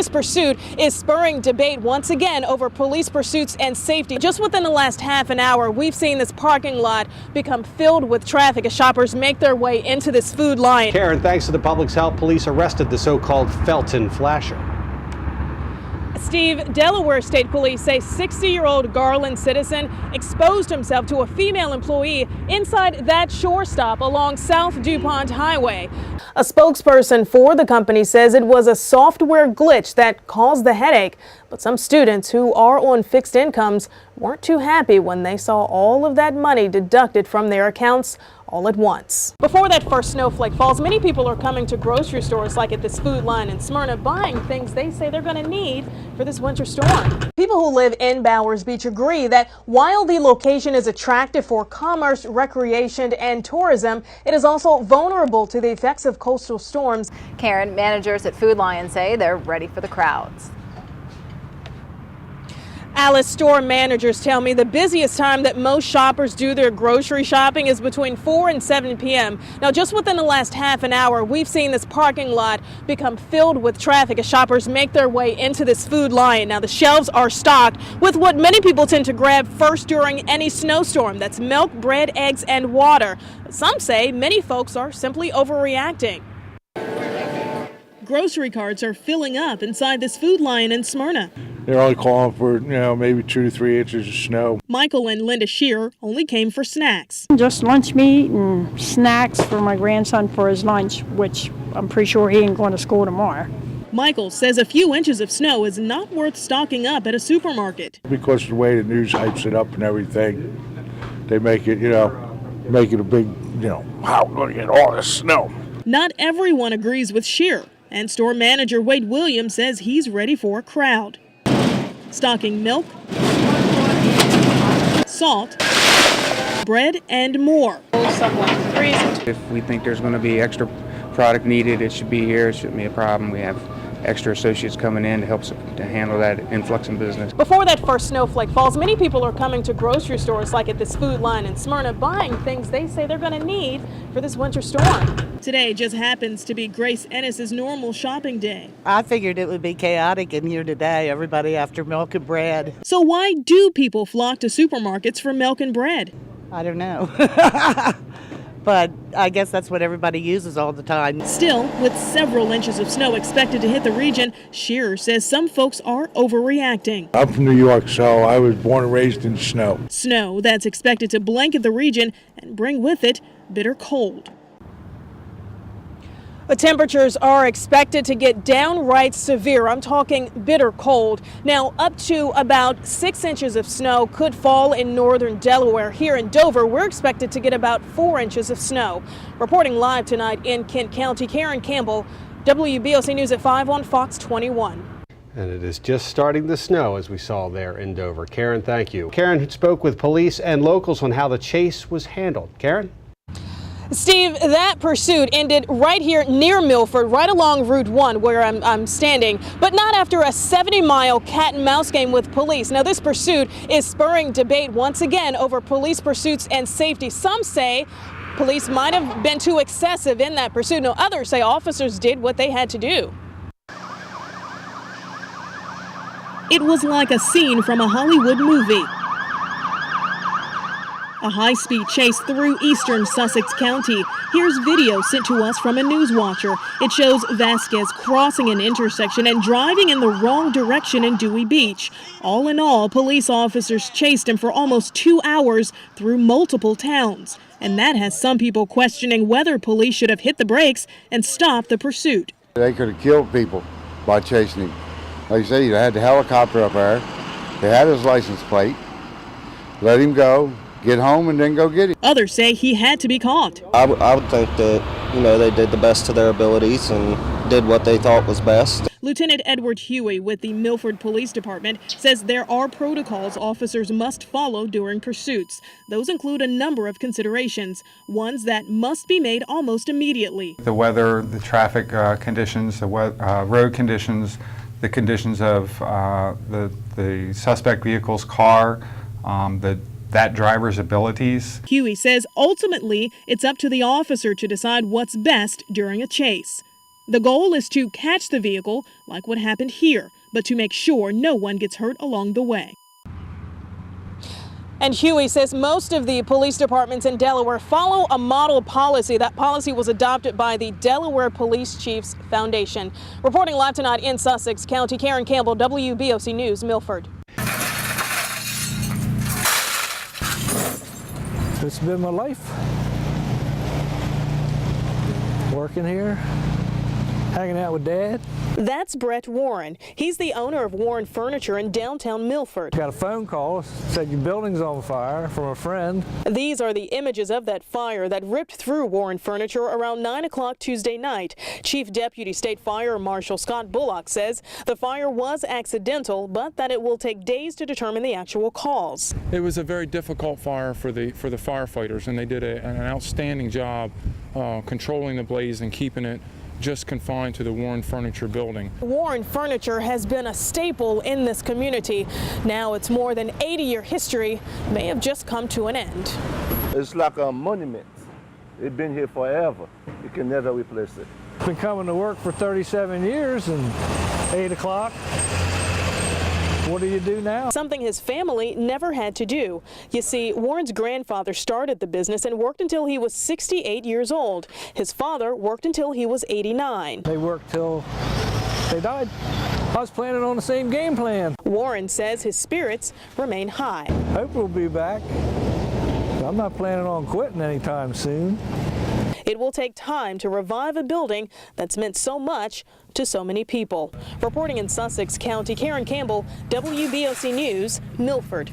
this pursuit is spurring debate once again over police pursuits and safety. Just within the last half an hour, we've seen this parking lot become filled with traffic as shoppers make their way into this Food Lion. Karen, thanks to the Public Health, police arrested the so-called Felton flasher. Steve, Delaware State Police say 60-year-old Garland citizen exposed himself to a female employee inside that shore stop along South DuPont Highway. A spokesperson for the company says it was a software glitch that caused the headache, but some students who are on fixed incomes weren't too happy when they saw all of that money deducted from their accounts all at once. Before that first snowflake falls, many people are coming to grocery stores like at this Food Lion in Smyrna, buying things they say they're going to need for this winter storm. People who live in Bowers Beach agree that while the location is attractive for commerce, recreation, and tourism, it is also vulnerable to the effects of coastal storms. Karen, managers at Food Lion say they're ready for the crowds. Alice, store managers tell me the busiest time that most shoppers do their grocery shopping is between 4 and 7 p.m. Now, just within the last half an hour, we've seen this parking lot become filled with traffic as shoppers make their way into this Food Lion. Now, the shelves are stocked with what many people tend to grab first during any snowstorm. That's milk, bread, eggs, and water. Some say many folks are simply overreacting. Grocery carts are filling up inside this Food Lion in Smyrna. They're only calling for, maybe 2 to 3 inches of snow. Michael and Linda Shearer only came for snacks. Just lunch meat and snacks for my grandson for his lunch, which I'm pretty sure he ain't going to school tomorrow. Michael says a few inches of snow is not worth stocking up at a supermarket. Because of the way the news hypes it up and everything, they make it, make it a big, how we're going to get all this snow. Not everyone agrees with Shearer, and store manager Wade Williams says he's ready for a crowd. Stocking milk, salt, bread, and more. If we think there's going to be extra product needed, it should be here. It shouldn't be a problem. We have extra associates coming in to help to handle that influx in business. Before that first snowflake falls, many people are coming to grocery stores like at this Food Lion in Smyrna, buying things they say they're going to need for this winter storm. Today just happens to be Grace Ennis's normal shopping day. I figured it would be chaotic in here today, everybody after milk and bread. So why do people flock to supermarkets for milk and bread? I don't know. But I guess that's what everybody uses all the time. Still, with several inches of snow expected to hit the region, Shearer says some folks are overreacting. I'm from New York, so I was born and raised in snow. Snow that's expected to blanket the region and bring with it bitter cold. The temperatures are expected to get downright severe. I'm talking bitter cold. Now, up to about 6 inches of snow could fall in northern Delaware. Here in Dover, we're expected to get about 4 inches of snow. Reporting live tonight in Kent County, Karen Campbell, WBOC News at 5 on Fox 21. And it is just starting to snow, as we saw there in Dover. Karen, thank you. Karen spoke with police and locals on how the chase was handled. Karen? Steve, that pursuit ended right here near Milford, right along Route 1 where I'm standing, but not after a 70-mile cat and mouse game with police. Now, this pursuit is spurring debate once again over police pursuits and safety. Some say police might have been too excessive in that pursuit. Now, others say officers did what they had to do. It was like a scene from a Hollywood movie. A high-speed chase through eastern Sussex County. Here's video sent to us from a news watcher. It shows Vasquez crossing an intersection and driving in the wrong direction in Dewey Beach. All in all, police officers chased him for almost 2 hours through multiple towns. And that has some people questioning whether police should have hit the brakes and stopped the pursuit. They could have killed people by chasing him. Like you say, they had the helicopter up there. They had his license plate. Let him go. Get home and then go get him. Others say he had to be caught. I would think that, they did the best to their abilities and did what they thought was best. Lieutenant Edward Huey with the Milford Police Department says there are protocols officers must follow during pursuits. Those include a number of considerations, ones that must be made almost immediately. The weather, the traffic conditions, the road conditions, the conditions of the suspect vehicle's car, that driver's abilities. Huey says ultimately it's up to the officer to decide what's best during a chase. The goal is to catch the vehicle, like what happened here, but to make sure no one gets hurt along the way. And Huey says most of the police departments in Delaware follow a model policy. That policy was adopted by the Delaware Police Chiefs Foundation. Reporting live tonight in Sussex County, Karen Campbell, WBOC News, Milford. This has been my life. Working here, hanging out with Dad. That's Brett Warren. He's the owner of Warren Furniture in downtown Milford. Got a phone call, said your building's on fire from a friend. These are the images of that fire that ripped through Warren Furniture around 9 o'clock Tuesday night. Chief Deputy State Fire Marshal Scott Bullock says the fire was accidental, but that it will take days to determine the actual cause. It was a very difficult fire for the firefighters, and they did an outstanding job controlling the blaze and keeping it just confined to the Warren Furniture building. Warren Furniture has been a staple in this community. Now its more than 80-year history may have just come to an end. It's like a monument. It's been here forever. You can never replace it. Been coming to work for 37 years and 8 o'clock. What do you do now? Something his family never had to do. You see, Warren's grandfather started the business and worked until he was 68 years old. His father worked until he was 89. They worked till they died. I was planning on the same game plan. Warren says his spirits remain high. Hope we'll be back. I'm not planning on quitting anytime soon. It will take time to revive a building that's meant so much to so many people. Reporting in Sussex County, Karen Campbell, WBOC News, Milford.